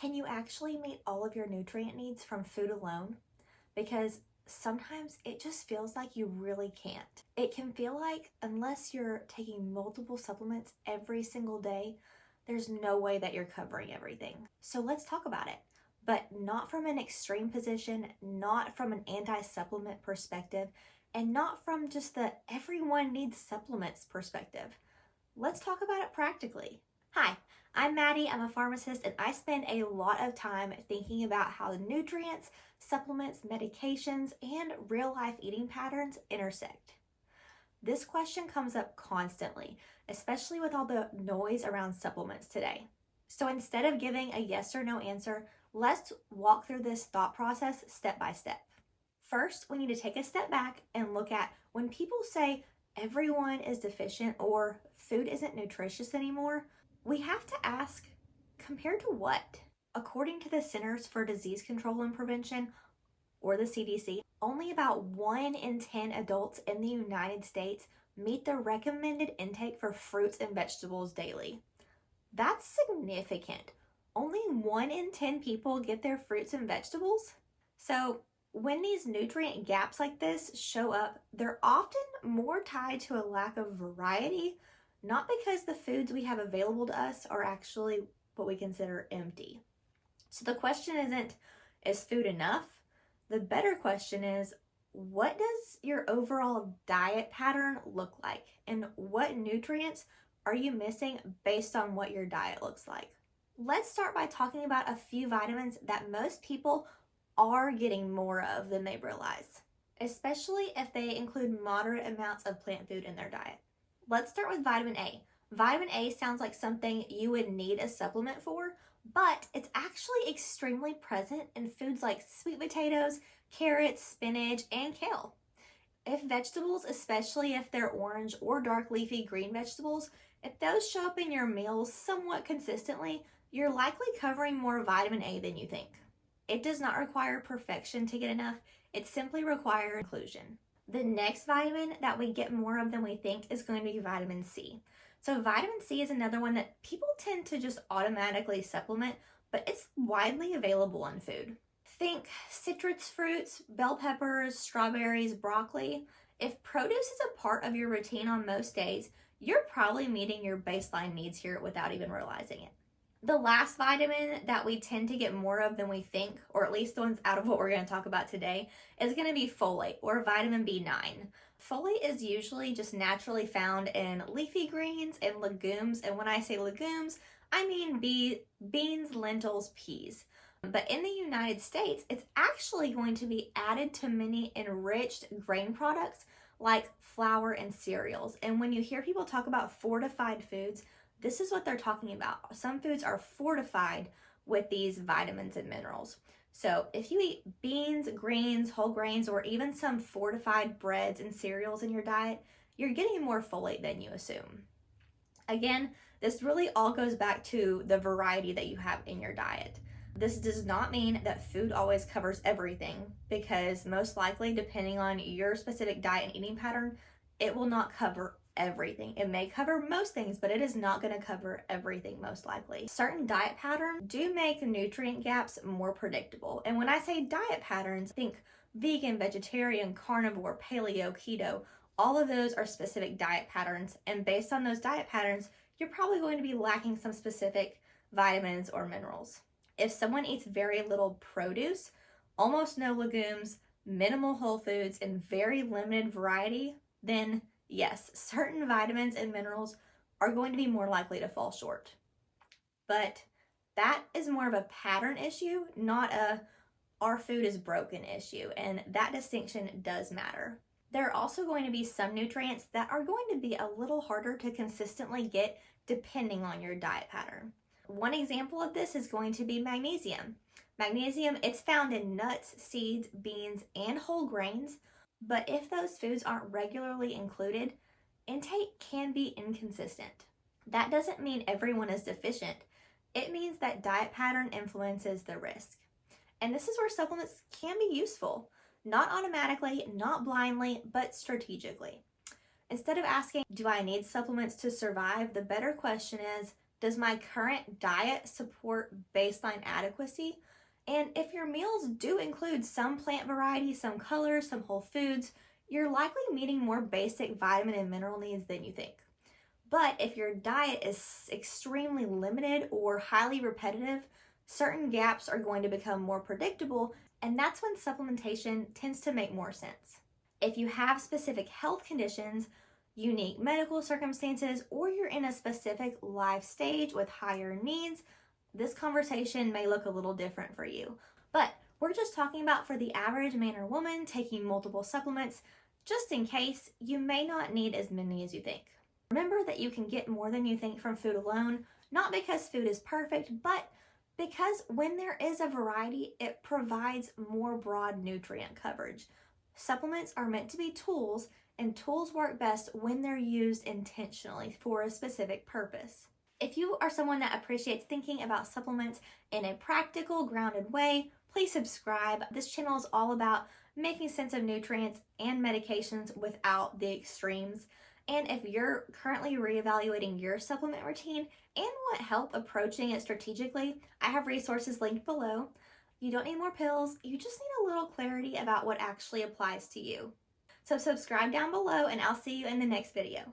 Can you actually meet all of your nutrient needs from food alone? Because sometimes it just feels like you really can't. It can feel like unless you're taking multiple supplements every single day, there's no way that you're covering everything. So let's talk about it, but not from an extreme position, not from an anti-supplement perspective, and not from just the everyone needs supplements perspective. Let's talk about it practically. Hi, I'm Maddie. I'm a pharmacist, and I spend a lot of time thinking about how the nutrients, supplements, medications, and real life eating patterns intersect. This question comes up constantly, especially with all the noise around supplements today. So instead of giving a yes or no answer, let's walk through this thought process step by step. First, we need to take a step back and look at when people say everyone is deficient or food isn't nutritious anymore, we have to ask, compared to what? According to the Centers for Disease Control and Prevention, or the CDC, only about 1 in 10 adults in the United States meet the recommended intake for fruits and vegetables daily. That's significant. Only 1 in 10 people get their fruits and vegetables? So, when these nutrient gaps like this show up, they're often more tied to a lack of variety, not because the foods we have available to us are actually what we consider empty. So the question isn't, is food enough? The better question is, what does your overall diet pattern look like? And what nutrients are you missing based on what your diet looks like? Let's start by talking about a few vitamins that most people are getting more of than they realize, especially if they include moderate amounts of plant food in their diet. Let's start with vitamin A. Vitamin A sounds like something you would need a supplement for, but it's actually extremely present in foods like sweet potatoes, carrots, spinach, and kale. If vegetables, especially if they're orange or dark leafy green vegetables, if those show up in your meals somewhat consistently, you're likely covering more vitamin A than you think. It does not require perfection to get enough, it simply requires inclusion. The next vitamin that we get more of than we think is going to be vitamin C. So vitamin C is another one that people tend to just automatically supplement, but it's widely available in food. Think citrus fruits, bell peppers, strawberries, broccoli. If produce is a part of your routine on most days, you're probably meeting your baseline needs here without even realizing it. The last vitamin that we tend to get more of than we think, or at least the ones out of what we're going to talk about today, is going to be folate, or vitamin B9. Folate is usually just naturally found in leafy greens and legumes, and when I say legumes, I mean beans, lentils, peas. But in the United States, it's actually going to be added to many enriched grain products like flour and cereals. And when you hear people talk about fortified foods, this is what they're talking about. Some foods are fortified with these vitamins and minerals. So if you eat beans, greens, whole grains, or even some fortified breads and cereals in your diet, you're getting more folate than you assume. Again, this really all goes back to the variety that you have in your diet. This does not mean that food always covers everything, because most likely, depending on your specific diet and eating pattern, it will not cover everything. It may cover most things, but it is not going to cover everything most likely. Certain diet patterns do make nutrient gaps more predictable. And when I say diet patterns, think vegan, vegetarian, carnivore, paleo, keto. All of those are specific diet patterns. And based on those diet patterns, you're probably going to be lacking some specific vitamins or minerals. If someone eats very little produce, almost no legumes, minimal whole foods, and very limited variety, then yes, certain vitamins and minerals are going to be more likely to fall short. But that is more of a pattern issue, not a our food is broken issue, and that distinction does matter. There are also going to be some nutrients that are going to be a little harder to consistently get depending on your diet pattern. One example of this is going to be magnesium. Magnesium, it's found in nuts, seeds, beans, and whole grains, but if those foods aren't regularly included, intake can be inconsistent. That doesn't mean everyone is deficient. It means that diet pattern influences the risk. And this is where supplements can be useful, not automatically, not blindly, but strategically. Instead of asking, do I need supplements to survive? The better question is, Does my current diet support baseline adequacy? And if your meals do include some plant variety, some colors, some whole foods, you're likely meeting more basic vitamin and mineral needs than you think. But if your diet is extremely limited or highly repetitive, certain gaps are going to become more predictable, and that's when supplementation tends to make more sense. If you have specific health conditions, unique medical circumstances, or you're in a specific life stage with higher needs, this conversation may look a little different for you. But we're just talking about for the average man or woman taking multiple supplements. Just in case, you may not need as many as you think. Remember that you can get more than you think from food alone, not because food is perfect, but because when there is a variety, it provides more broad nutrient coverage. Supplements are meant to be tools, and tools work best when they're used intentionally for a specific purpose. If you are someone that appreciates thinking about supplements in a practical, grounded way, please subscribe. This channel is all about making sense of nutrients and medications without the extremes. And if you're currently reevaluating your supplement routine and want help approaching it strategically, I have resources linked below. You don't need more pills, you just need a little clarity about what actually applies to you. So subscribe down below and I'll see you in the next video.